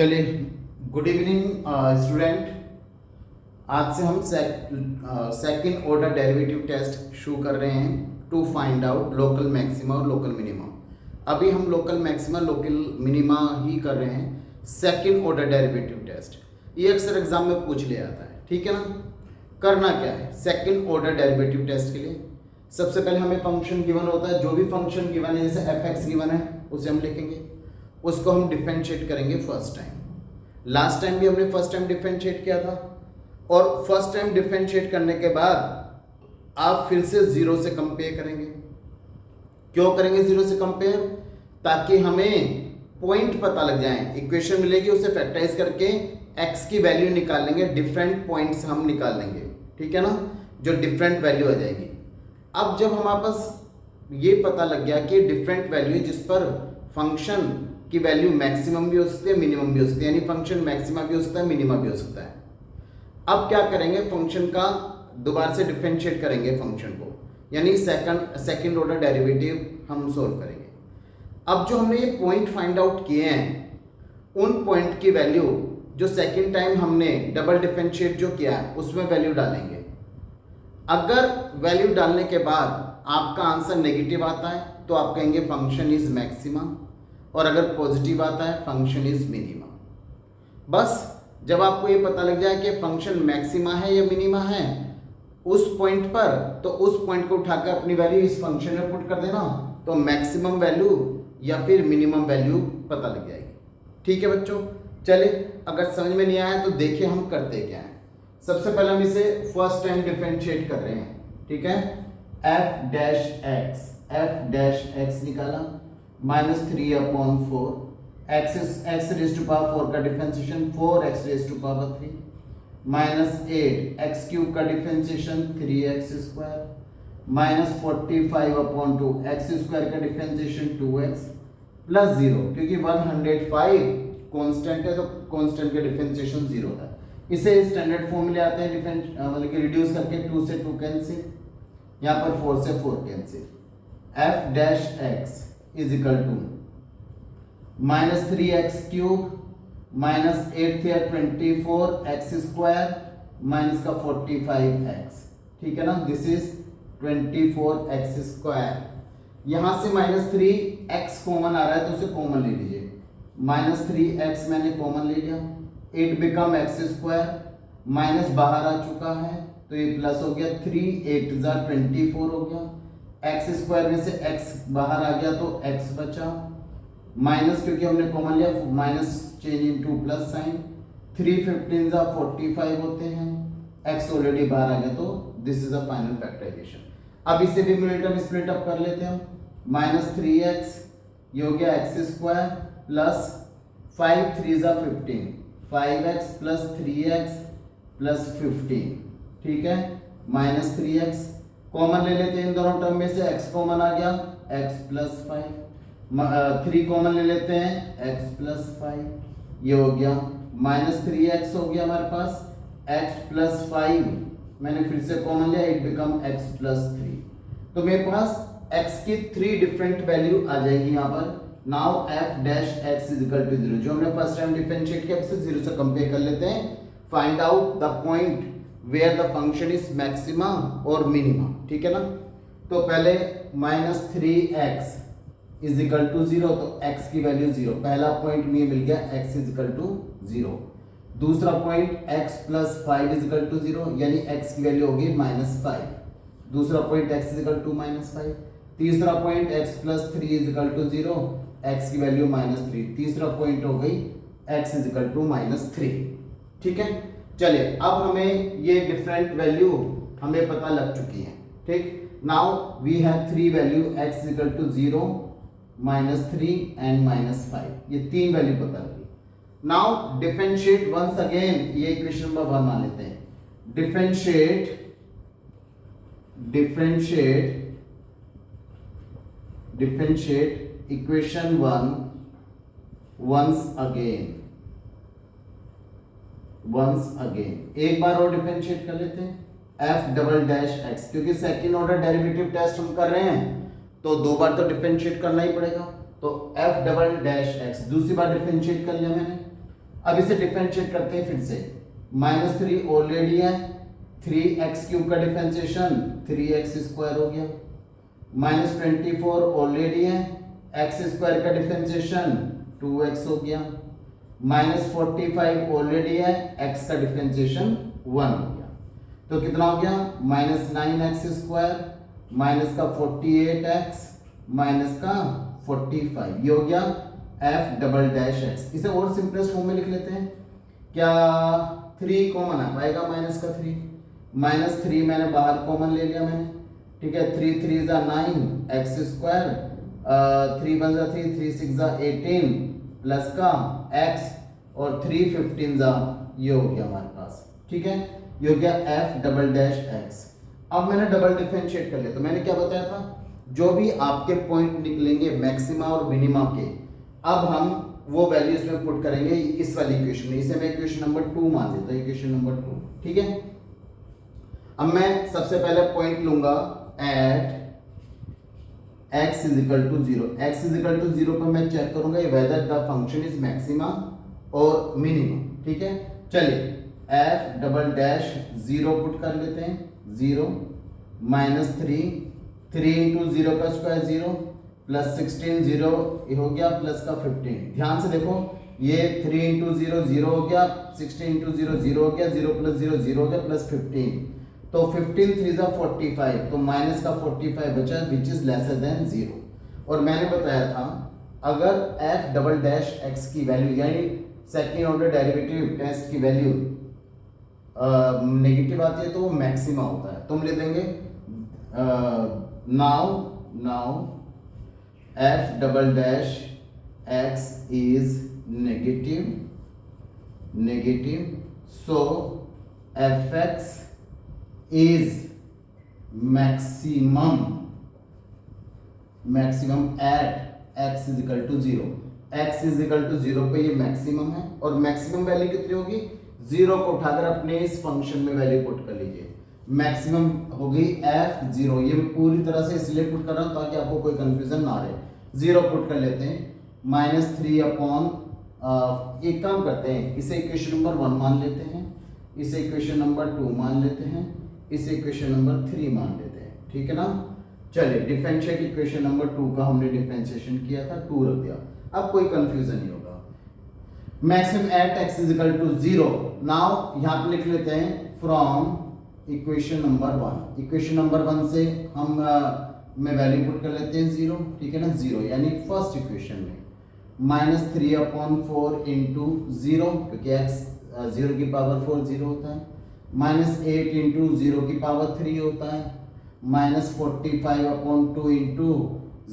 चलिए, good evening student. आज से हम सेकंड ऑर्डर डेरिवेटिव टेस्ट शुरू कर रहे हैं to find out local maxima और लोकल मिनिमा। अभी हम लोकल मैक्सिमा लोकल मिनिमा ही कर रहे हैं। सेकंड ऑर्डर डेरिवेटिव टेस्ट ये अक्सर एग्जाम में पूछ लिया जाता है, ठीक है ना। करना क्या है सेकंड ऑर्डर डेरिवेटिव टेस्ट के लिए? सबसे पहले हमें फंक्शन गिवन होता है, जो भी फंक्शन गिवन है, जैसे एफ एक्स गिवन है उसे हम लिखेंगे, उसको हम डिफरेंशिएट करेंगे फर्स्ट टाइम। लास्ट टाइम भी हमने फर्स्ट टाइम डिफरेंशिएट किया था, और फर्स्ट टाइम डिफरेंशिएट करने के बाद आप फिर से जीरो से कंपेयर करेंगे। क्यों करेंगे जीरो से कंपेयर? ताकि हमें पॉइंट पता लग जाए। इक्वेशन मिलेगी, उसे फैक्टराइज करके एक्स की वैल्यू निकाल लेंगे, डिफरेंट पॉइंट्स हम निकाल लेंगे, ठीक है ना, जो डिफरेंट वैल्यू आ जाएगी। अब जब हमारे पास ये पता लग गया कि डिफरेंट वैल्यू जिस पर फंक्शन की वैल्यू मैक्सिमम भी हो सकती है, मिनिमम भी हो सकती है, यानी फंक्शन मैक्सिमा भी हो सकता है, मिनिमा भी हो सकता है। अब क्या करेंगे, फंक्शन का दोबारा से डिफरेंशिएट करेंगे फंक्शन को, यानी सेकंड ऑर्डर डेरिवेटिव हम सोल्व करेंगे। अब जो हमने ये पॉइंट फाइंड आउट किए हैं, उन पॉइंट की वैल्यू जो सेकंड टाइम हमने डबल डिफरेंशिएट जो किया है उसमें वैल्यू डालेंगे। अगर वैल्यू डालने के बाद आपका आंसर नेगेटिव आता है तो आप कहेंगे फंक्शन इज मैक्सिमा, और अगर पॉजिटिव आता है फंक्शन इज मिनिमा। बस जब आपको ये पता लग जाए कि फंक्शन मैक्सिमा है या मिनिमा है उस पॉइंट पर, तो उस पॉइंट को उठाकर अपनी वैल्यू इस फंक्शन में पुट कर देना, तो मैक्सिमम वैल्यू या फिर मिनिमम वैल्यू पता लग जाएगी। ठीक है बच्चों, चले अगर समझ में नहीं आया तो देखिए हम करते क्या है। सबसे पहले हम इसे फर्स्ट टाइम डिफरेंशिएट कर रहे हैं, ठीक है। एफ डैश एक्स निकाला, -3/4 एक्स रेज टू पावर 4 का differentiation 4x raise to power 3, -8 x cube का differentiation 3x square, -45/2 x square का डिफरेंशिएशन 2x, प्लस 0, क्योंकि 105 कांस्टेंट है तो कांस्टेंट का डिफरेंशिएशन 0 है। इसे स्टैंडर्ड फॉर्म में ले आते हैं, मतलब कि रिड्यूस करके 2 से 2 कैंसिल, यहाँ पर 4 से 4 cancel. F dash x is equal to -3x cube -8 थे 24 एक्स स्क्वायर माइनस का 45x, ठीक है ना। This is 24x square. यहां से -3x कॉमन आ रहा है तो उसे कॉमन ले लीजिए, -3x मैंने कॉमन ले लिया, it become x square, minus बाहर आ चुका है तो ये प्लस हो गया, 3 8 24 हो गया, एक्स स्क्वायर में से x बाहर आ गया तो x बचा, माइनस क्योंकि हमने कॉमन लिया, minus change into plus sign, 3 15 45 होते हैं, x ऑलरेडी बाहर आ गया तो this is a final factorization. अब इसे भी स्प्लिट अप कर लेते हैं हम, -3x ये हो गया x square plus 5 3 15, 5x plus 3x plus 15, ठीक है, -3x कॉमन ले लेते हैं इन दोनों टर्म में से, x कॉमन आ गया, x प्लस 5, 3 कॉमन ले लेते हैं, x प्लस 5, ये हो गया -3x हो गया हमारे पास, x प्लस 5 मैंने फिर से कॉमन लिया, इट बिकम x प्लस 3, तो मेरे पास x की 3 डिफरेंट वैल्यू आ जाएगी यहाँ पर। Now f dash x is equal to 0, जो हमने फर्स्ट टाइम डिफरेंशिएट किया उसे 0 से कंपेयर कर लेते हैं। Find out the point where the function is maxima और मिनिमा, ठीक है ना। तो पहले -3x इज इक्वल टू 0, तो x की वैल्यू 0, पहला पॉइंट में मिल गया x इज इक्वल टू 0। दूसरा point x plus 5 is equal to 0, यानी x की वैल्यू होगी -5, दूसरा point x is equal to -5। तीसरा point x plus 3 is equal to 0, x की वैल्यू -3, तीसरा पॉइंट हो गई x इज इक्वल टू -3, ठीक है। चलिए अब हमें ये डिफरेंट वैल्यू हमें पता लग चुकी है, ठीक। Now we have 3 value x is equal to 0, -3 and -5, ये 3 वैल्यू पता लगी। नाउ डिफरेंशिएट वंस अगेन, ये इक्वेशन नंबर 1 मान लेते हैं, डिफरेंशिएट इक्वेशन 1 वंस अगेन, एक बार और डिफरेंशिएट कर लेते हैं, एफ डबल डैश एक्स, क्योंकि सेकंड ऑर्डर डेरिवेटिव टेस्ट हम कर रहे हैं तो 2 बार तो डिफरेंशिएट करना ही पड़ेगा, तो एफ डबल डैश एक्स दूसरी बार डिफरेंशिएट कर लिया मैंने, अब इसे डिफरेंशिएट करते हैं फिर से। -3 ऑलरेडी है, 3x³ का डिफरेंशिएशन 3x² हो गया। -24 ऑलरेडी है, x² का डिफरेंशिएशन 2x हो गया। -45 ऑलरेडी है, x का डिफरेंशिएशन 1 हो गया। तो कितना हो गया? -9x² माइनस का 48x माइनस का 45, ये हो गया f'(x). इसे और सिंपलेस्ट फॉर्म में लिख लेते हैं। क्या 3 कॉमन आ पाएगा? माइनस का 3, -3 मैंने बाहर कॉमन ले लिया मैंने, ठीक है। 3 3 = 9 x², 3 1 = 3, 3 6 = 18 प्लस का x और 3 15 ये हो गया हमारे पास, ठीक है। ये हो गया f'(x). अब मैंने डबल डिफरेंशिएट कर लिया। तो मैंने क्या बताया था, जो भी आपके पॉइंट निकलेंगे मैक्सिमा और मिनिमा के, अब हम वो वैल्यूज में पुट करेंगे इस वाली इक्वेशन में। इसे मैं इक्वेशन नंबर 2 मान लेता हूं, इक्वेशन नंबर 2, ठीक है। अब मैं सबसे पहले पॉइंट लूंगा एट x = 0। x = 0 पर मैं चेक करूंगा whether the function is maxima और मिनिमम, ठीक है। चलिए f'(0) पुट कर लेते हैं। 0 -3 3 × 0 का स्क्वायर 0 प्लस 16 0 ये हो गया प्लस का 15। ध्यान से देखो, ये 3 × 0 0 हो गया, 16 × 0 0 हो गया, 0 + 0 0 हो गया प्लस 15। तो 15 3 = 45, तो माइनस का 45 बचा विच इज लेसर देन 0। और मैंने बताया था अगर f'(x) की वैल्यू यानी सेकेंड ऑर्डर डेरिवेटिव टेस्ट की वैल्यू नेगेटिव आती है तो वो मैक्सिमा होता है। तो हम ले देंगे now f'(x) is negative, so fx is maximum at x = 0। x = 0 पे ये मैक्सिमम है और मैक्सिमम वैल्यू कितनी होगी? 0 को उठाकर अपने इस फंक्शन में वैल्यू पुट कर लीजिए। मैक्सिमम हो गई f'0। ये मैं पूरी तरह से इसलिए पुट कर रहा हूं ताकि आपको कोई कंफ्यूजन ना रहे। 0 पुट कर लेते हैं, -3 एक काम करते हैं, इसे इक्वेशन नंबर 1 मान लेते हैं, इसे इक्वेशन नंबर 2 मान लेते हैं, इसे इक्वेशन नंबर 3 मान लेते हैं, ठीक है ना। चलिए डिफरेंशिएट इक्वेशन नंबर 2 का हमने डिफरेंशिएशन किया था, 2 रख दिया। अब कोई कंफ्यूजन नहीं होगा। Maximum eight x = 0। नाउ यहाँ पे लिख लेते हैं from equation number 1। Equation number 1 से हम में वैल्यू पुट कर लेते हैं 0, ठीक है ना। 0 यानी फर्स्ट इक्वेशन में -3/4 × 0 क्योंकि x 0 की पावर 4 0 होता है, -8 × 0 की पावर 3 होता है, -45/2 ×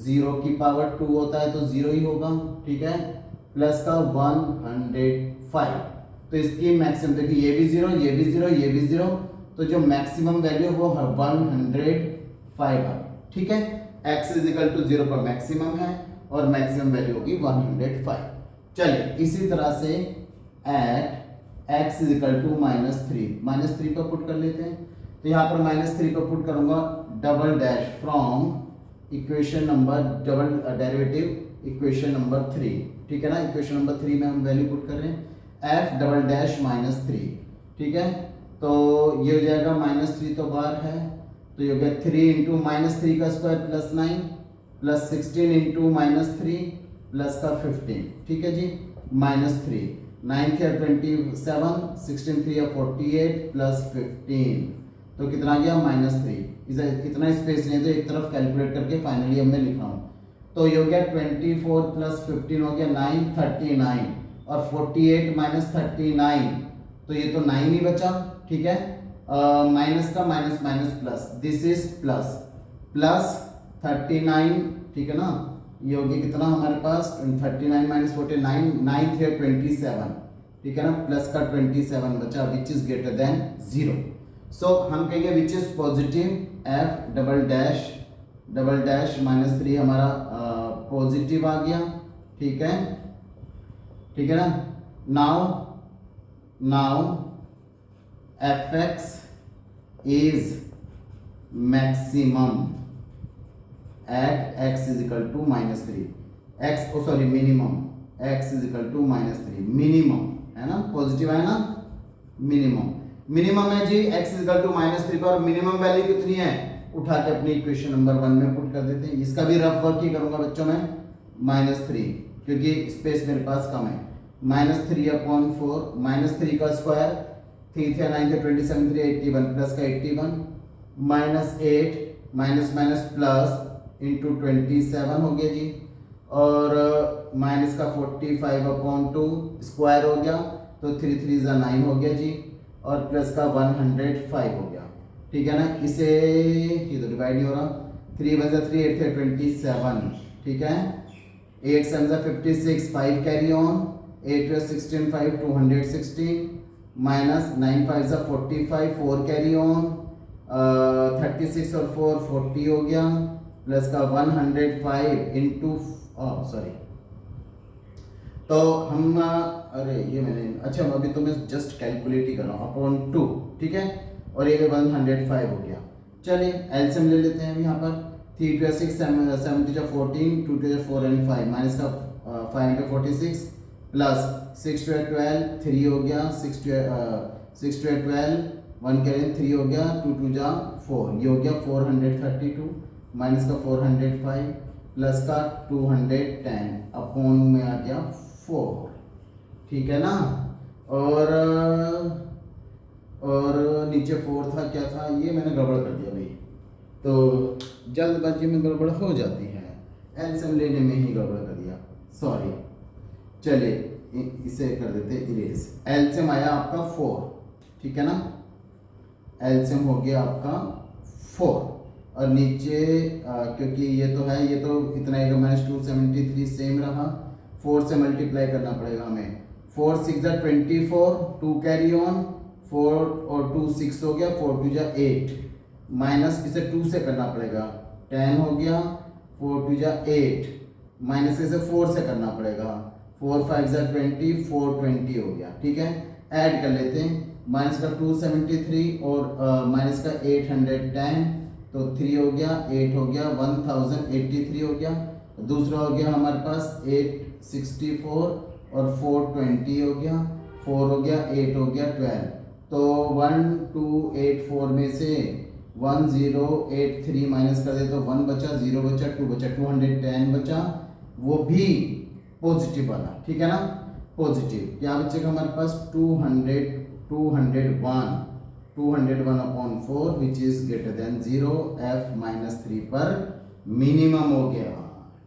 0 की पावर 2 होता है तो 0 ही होगा, ठीक है, प्लस का 105। तो इसकी मैक्सिमम देखिए, ये भी 0 ये भी 0 ये भी 0, तो जो मैक्सिमम वैल्यू वो 105 है, ठीक है। x = 0 पर मैक्सिमम है और मैक्सिमम वैल्यू होगी 105। चलिए इसी तरह से एट x = -3 पर पुट कर लेते हैं। तो यहाँ पर -3 पर पुट करूंगा double dash from equation number double derivative equation number 3, ठीक है ना। इक्वेशन नंबर 3 में हम वैल्यू पुट कर रहे हैं f'(-3), ठीक है। तो ये हो जाएगा -3 तो बाहर है, तो ये हो गया 3 × -3 का स्क्वायर प्लस 9 प्लस 16 × -3 प्लस का 15, ठीक है जी। -3 9 × 27 16 × 48 प्लस 15, तो कितना आ गया -3। इतना स्पेस नहीं तो एक तरफ कैलकुलेट करके फाइनली मैं लिख रहा हूँ। तो ये हो गया 24 प्लस 15 हो गया 9 39 और 48 - 39 तो ये तो 9 ही बचा, ठीक है। माइनस का minus minus plus, this is plus 39, ठीक है ना। ये हो गया कितना हमारे पास 39 - 49 9 × 27, ठीक है ना, प्लस का 27 बचा विच इज ग्रेटर देन 0। सो हम कहेंगे विच इज पॉजिटिव f'(-) -3 हमारा पॉजिटिव आ गया, ठीक है, ठीक है ना। Now fx is maximum at x = -3, x minimum x is equal to -3 minimum है ना, पॉजिटिव है ना, मिनिमम है जी x इज इक्वल टू -3 पर मिनिमम वैल्यू कितनी है, उठा के अपनी इक्वेशन नंबर 1 में पुट कर देते हैं। इसका भी रफ वर्क ही करूंगा बच्चों में, -3 क्योंकि स्पेस मेरे पास कम है, -3/4 -3 का स्क्वायर 3 × 9 = 27 3 81 प्लस का 81 -8 माइनस माइनस प्लस इंटू 27 हो गया जी, और माइनस का 45/2 स्क्वायर हो गया तो 3 3 = 9 हो गया जी, और प्लस का 105 हो गया। ठीक है ना, इसे ये तो डिवाइड नहीं हो रहा, 3 × 3 8 × 27 ठीक है, 8 7 = 56 5 carry on, 8 × 16 5 216 minus 9 5 = 45 4 carry on, 36 और 4 40 हो गया, प्लस का 105 इंटू सॉरी, तो हम अरे ये मैंने अच्छा अभी तो मैं जस्ट कैलकुलेट ही कर रहा हूँ अपॉन 2 ठीक है, और ये 105 हो गया। चलिए एलसीएम ले लेते हैं हम यहाँ पर, 3 × 6 7 × 14 2 × 4 and 5 माइनस का 5 × 46 प्लस 6 × 12 3 हो गया, 6 × 12 1 करें 3 हो गया, 2 2 = 4, ये हो गया 432 माइनस का 405 प्लस का 210 अपॉन में आ गया 4 ठीक है ना, और नीचे 4 था, क्या था ये मैंने गड़बड़ कर दिया भाई, तो जल्दबाजी में गड़बड़ हो जाती है, एलसीएम लेने में ही गड़बड़ कर दिया, सॉरी। चलिए इसे कर देते इरेज, एलसीएम आया आपका 4 ठीक है ना, एलसीएम हो गया आपका 4, और नीचे क्योंकि ये तो है, ये तो इतना आएगा -273 सेम रहा, 4 से मल्टीप्लाई करना पड़ेगा हमें, 4 6 = 24 2 कैरी ऑन, 4 और 2 6 हो गया, 4 2 = 8 माइनस इसे 2 से करना पड़ेगा, 10 हो गया, 4 2 = 8 माइनस इसे 4 से करना पड़ेगा, 4 5 = 20 4 20 हो गया ठीक है। ऐड कर लेते हैं, माइनस का 273 और माइनस का 810, तो 3 हो गया 8 हो गया 1083 हो गया, दूसरा हो गया हमारे पास 864 और 420 हो गया, 4 हो गया 8 हो गया 12, तो 1284 में से 1083 माइनस कर दे तो 1 बचा, 0 बचा, 2 बचा, 210 बचा, वो भी पॉजिटिव वाला ठीक है ना, पॉजिटिव क्या बचेगा हमारे पास 201/4 which is greater than 0, f-3 पर मिनिमम हो गया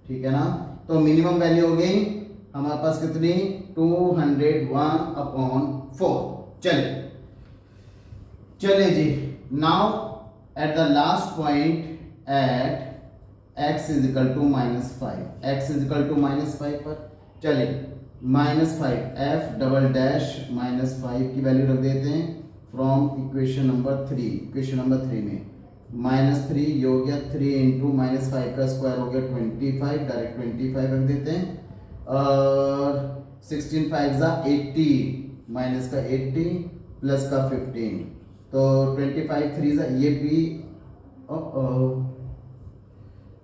ठीक है ना, तो मिनिमम वैल्यू हो गई हमारे पास कितनी 201/4। चलिए जी, now at the last point at x is equal to -5, x is equal to -5 पर चलिए -5 f डबल डैश -5 की वैल्यू रख देते हैं from equation number 3, equation number 3 में -3 ये हो गया 3 इंटू -5 का स्क्वायर हो गया 25, डायरेक्ट 25 रख देते हैं, और 16 5 = 80 माइनस का 80 प्लस का 15, तो 25 3 ये भी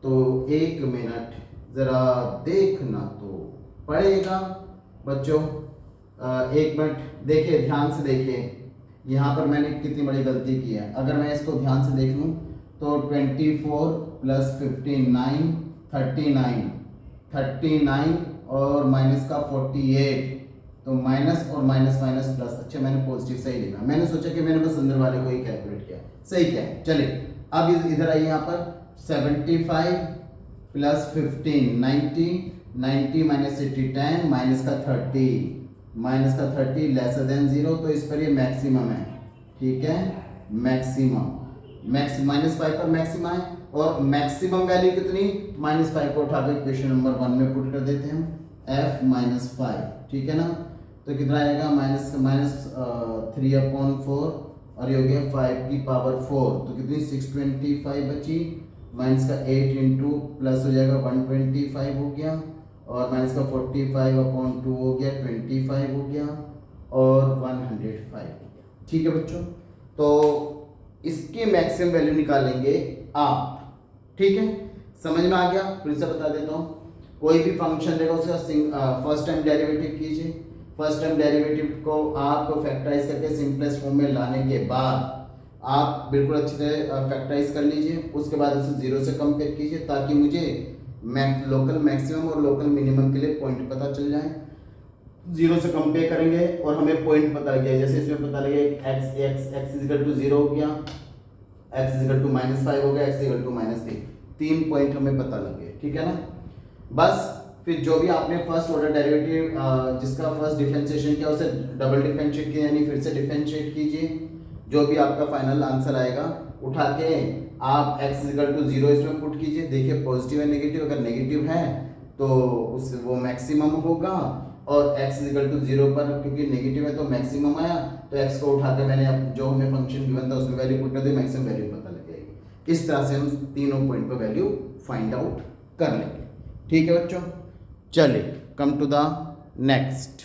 तो 1 मिनट ज़रा देखना तो पड़ेगा बच्चों, 1 मिनट देखिए, ध्यान से देखिए यहाँ पर मैंने कितनी बड़ी गलती की है। अगर मैं इसको ध्यान से देख लूँ तो 24 + 15 39 और माइनस का 48, तो माइनस और माइनस माइनस प्लस, अच्छा मैंने पॉजिटिव सही लिखा, मैंने सोचा कि मैंने बस अंदर वाले को ही कैलकुलेट किया, सही क्या है। चलिए अब इधर आइए, यहाँ पर 75 + 15 90 माइनस 80 10 माइनस का 30 लेसर देन 0, तो इस पर ये मैक्सिमम है ठीक है, मैक्सिमम -5 पर मैक्सिमम है, और मैक्सिमम वैल्यू कितनी -5 को उठाकर इक्वेशन नंबर 1 में पुट कर देते हैं f-5 ठीक है ना, तो कितना आएगा -3/4 और ये हो गया 5 की पावर 4, तो कितनी 625 बची, माइनस का 8 इंटू प्लस हो जाएगा 125 हो गया, और माइनस का 45/2 हो गया 25 हो गया, और 105 हो गया ठीक है बच्चों। तो इसकी मैक्सिमम वैल्यू निकालेंगे आप, ठीक है, समझ में आ गया, फिर से बता देता हूँ। कोई भी फंक्शन देगा उसका फर्स्ट टाइम डेरिवेटिव कीजिए। फर्स्ट टाइम डेरिवेटिव को आप फैक्टराइज करके सिंपलेस्ट फॉर्म में लाने के बाद आप बिल्कुल अच्छी तरह फैक्टराइज कर लीजिए। उसके बाद उसे जीरो से कंपेयर कीजिए ताकि मुझे लोकल मैक्सिमम और लोकल मिनिमम के लिए पॉइंट पता चल जाए। जीरो से कंपेयर करेंगे और हमें पॉइंट पता लग गया, जैसे इसमें पता लगे x इजिकल टू 0 हो गया, x इजिकल टू -5 हो गया, x इजिकल टू -3, 3 पॉइंट हमें पता लग गए। ठीक है ना। बस फिर जो भी आपने फर्स्ट ऑर्डर डेरिवेटिव जिसका फर्स्ट डिफरेंशिएशन किया उसे डबल डिफरेंशिएट किया, यानी फिर से डिफरेंशिएट कीजिए। जो भी आपका फाइनल आंसर आएगा उठा के आप x इजिकल टू 0 इसमें पुट कीजिए। देखिए पॉजिटिव है नेगेटिव, अगर नेगेटिव है तो उस वो मैक्सिमम होगा, और x इजिकल टू 0 पर क्योंकि नेगेटिव है तो मैक्सिमम आया, तो x को उठा के मैंने जो हमें फंक्शन गिवन था उसमें वैल्यू पुट कर दी, मैक्सिमम वैल्यू पता लग जाएगी। इस तरह से हम तीनों पॉइंट पर वैल्यू फाइंड आउट कर लेंगे। ठीक है बच्चों, चलिए कम टू द नेक्स्ट।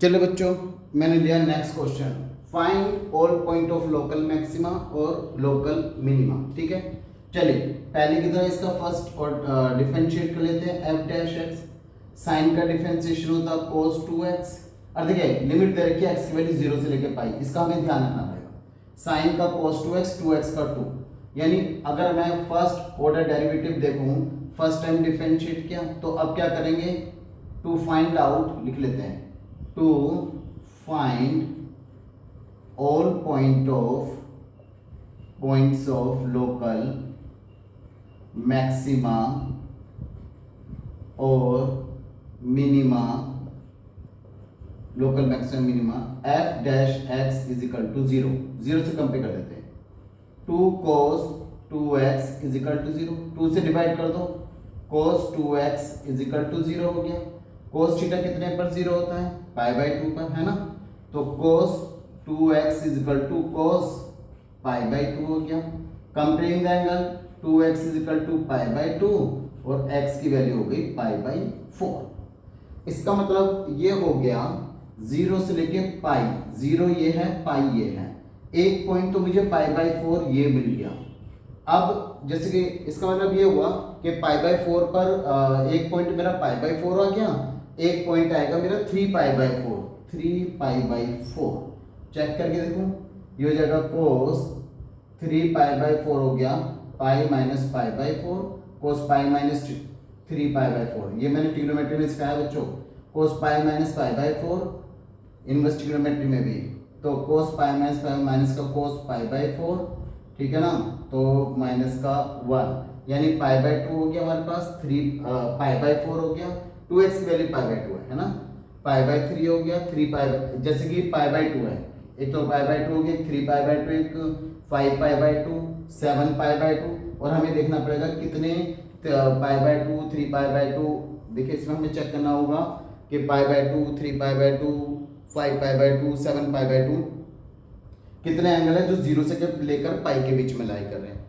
चलिए बच्चों, मैंने लिया next question, find all point of local maxima और लोकल मिनिमा। ठीक है, चलिए पहले की तरह इसका फर्स्ट और डिफरेंशिएट कर लेते हैं। एफ डैश एक्स, साइन का डिफरेंशिएशन होता है cos 2x, और देखिए लिमिट दे रखी है x की वैल्यू 0 से लेकर पाई, इसका हमें ध्यान रखना पड़ेगा। साइन का cos 2x, 2x का 2, यानी अगर मैं फर्स्ट ऑर्डर डेरिवेटिव देखूं, फर्स्ट टाइम डिफरेंशिएट किया, तो अब क्या करेंगे, टू फाइंड आउट लिख लेते हैं, to find all points of local maxima और minima, local maximum minima, F dash x is equal to 0, 0 से कंपेयर कर देते हैं। 2 cos 2x is equal to 0, 2 से डिवाइड कर दो, cos 2x is equal to 0 हो गया। cos थीटा कितने पर 0 होता है, π/2 पर, है ना। तो cos 2x is equal to cos π/2 हो गया। Comparing the angle, 2x is equal to π/2 और x की वैल्यू हो गई π/4। इसका मतलब ये हो गया 0 से लेके पाई, 0 ये है, पाई ये है, एक पॉइंट तो मुझे π/4 ये मिल गया। अब जैसे कि इसका मतलब ये हुआ कि π/4 पर एक पॉइंट मेरा π/4 आ गया, एक पॉइंट आएगा मेरा 3π/4, 3π/4 चेक करके देखो, ये हो जाएगा cos 3π/4 हो गया, pi minus π/4, cos pi minus 3π/4, ये मैंने ट्रिग्नोमेट्री में सिखाया बच्चों, cos pi minus π/4 inverse trigonometry में भी, तो cos pi minus pi minus का cos π/4, ठीक है ना, तो माइनस का 1, यानी π/2 हो गया हमारे पास, 3π/4 हो गया, 2x की वैल्यू π/2 है ना, π/3 हो गया, 3π, जैसे कि π/2 है, एक तो π/2 हो गया, 3π/2, एक 5π/2, 7π/2, और हमें देखना पड़ेगा कितने π/2, 3π/2, देखिए इसमें हमें चेक करना होगा कि π/2, 3π/2, 5π/2, 7π/2 कितने एंगल है जो 0 से लेकर पाई के बीच में लाई कर रहे हैं।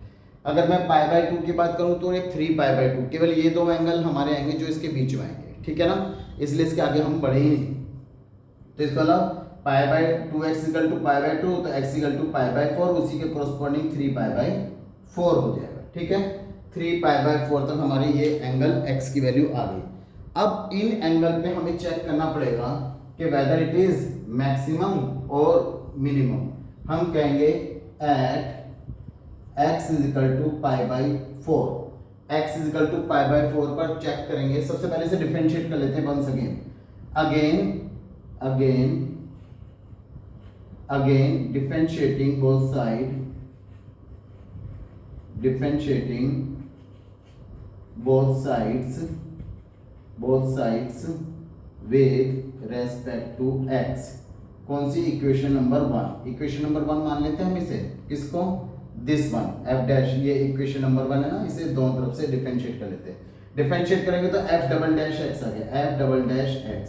अगर मैं π/2 की बात करूं तो एक 3π/2, केवल ये दो एंगल हमारे आएंगे जो इसके बीच में आएंगे, ठीक है ना, इसलिए इसके आगे हम बढ़े ही नहीं। तो इसका मतलब π/2x इक्वल टू π/2, तो x इक्वल टू π/4, उसी के कोरस्पॉन्डिंग 3π/4 हो जाएगा, ठीक है। 3π/4 तक हमारे ये एंगल x की वैल्यू आ गई। अब इन एंगल पे हमें चेक करना पड़ेगा कि वेदर इट इज मैक्सिमम और मिनिमम। हम कहेंगे at x is equal to π/4, x is equal to π/4 पर चेक करेंगे। सबसे पहले से डिफरेंशिएट कर लेते हैं once again differentiating both sides with respect to x। कौन सी इक्वेशन नंबर 1, इक्वेशन नंबर 1 मान लेते हैं हम इसे, किसको, दिस वन, f डैश, ये इक्वेशन नंबर 1 है ना, इसे दोनों तरफ से डिफरेंशिएट कर लेते हैं। डिफरेंशिएट करेंगे तो f डबल डैश x आ गया, f डबल डैश x,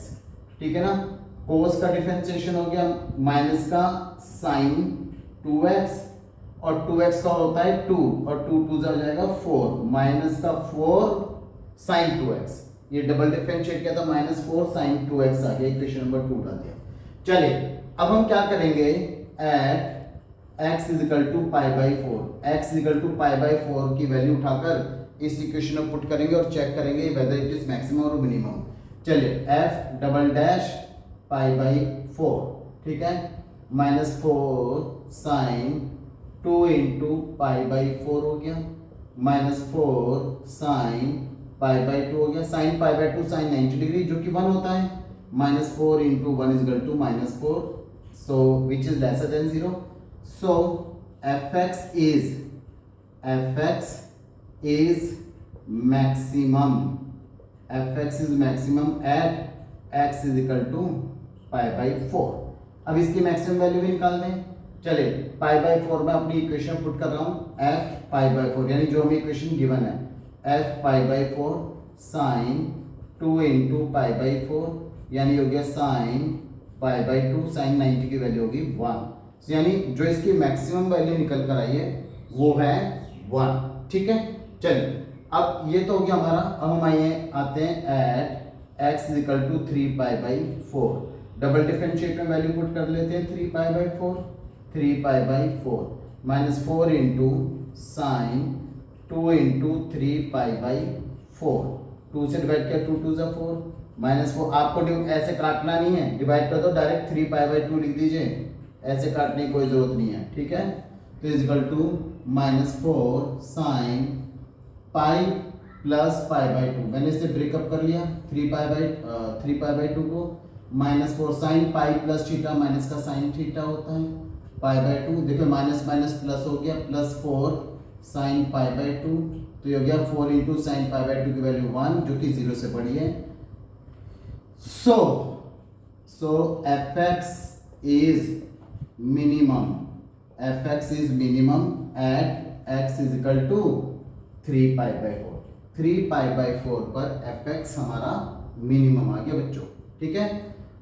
ठीक है ना। cos का डिफरेंशिएशन हो गया माइनस का sin 2x, और 2x का होता है 2, और 2 2 जा जाएगा 4, माइनस का 4 sin 2x, ये डबल डिफरेंशिएट किया था, -4 sin 2x आ गया, इक्वेशन नंबर 2 डाल दिया। चलिए अब हम क्या करेंगे, at x is equal to π/4, x is equal to π/4 की वैल्यू उठाकर इस इक्वेशन में पुट करेंगे और चेक करेंगे वेदर इट इज मैक्सिमम और मिनिमम। चलिए F double dash pi by 4, ठीक है, -4 साइन 2 इंटू पाई बाई 4 हो गया, -4 साइन पाई बाई 2 हो गया, sine pi by 2 sine 90 degree जो कि 1 होता है, -4 into 1 is equal to -4, so which is lesser than 0, so fx is maximum, fx is maximum at x is equal to pi by 4। अब इसकी maximum value भी निकाल दें। चलिए पाई बाई 4 में अपनी इक्वेशन पुट कर रहा हूँ, f पाई बाई 4 यानी जो हमें इक्वेशन गिवन है, f pi by 4 sine 2 into pi by 4 यानी हो गया साइन पाई बाई 2, साइन 90 की वैल्यू होगी 1, यानी जो इसकी मैक्सिमम वैल्यू निकल कर आई है वो है 1, ठीक है। चलिए अब ये तो हो गया हमारा। अब हम आते हैं at x is equal to 3 pi by 4, double differentiate में वैल्यू पुट कर लेते हैं 3 pi by 4, 3 pi by 4 -4 into sine 2 into 3 pi by 4, 2 से डिवाइड किया 2 2 ज़ा 4, -4 आपको ऐसे काटना नहीं है, डिवाइड कर दो डायरेक्ट 3 पाई बाई 2 लिख दीजिए, ऐसे काटने की कोई जरूरत नहीं है, ठीक है। तो is equal to -4 sine pi plus pi by 2, मैंने इसे ब्रेकअप कर लिया 3 पाई बाई 2 को, -4 sine pi plus theta minus का साइन थीटा होता है पाई बाई 2, देखो माइनस माइनस प्लस हो गया, +4 साइन पाई बाई 2, तो ये हो गया 4 इंटू साइन पाई बाई 2 की वैल्यू 1 जो कि 0 से बड़ी है। So fx is minimum at x is equal to 3 pi by 4, 3 pi by 4 पर fx हमारा मिनिमम आ गया बच्चों, ठीक है।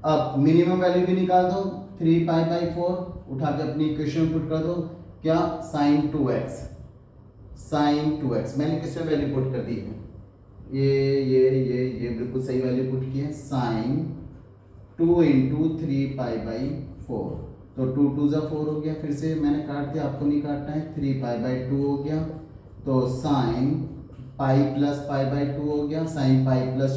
अब मिनिमम वैल्यू भी निकाल दो, 3 पाई बाई 4 उठा के अपनी इक्वेशन पुट कर दो, क्या साइन 2x मैंने किस में वैल्यू पुट कर दी है, ये बिल्कुल सही वैल्यू पुट की है, साइन 2 इंटू 3 पाई बाई 4, तो 2 2 ज़ा 4 हो गया, फिर से मैंने काट दिया, आपको नहीं काटना है, 3 पाई बाई 2 हो गया, तो sign pi plus pi by 2 हो गया, साइन पाई प्लस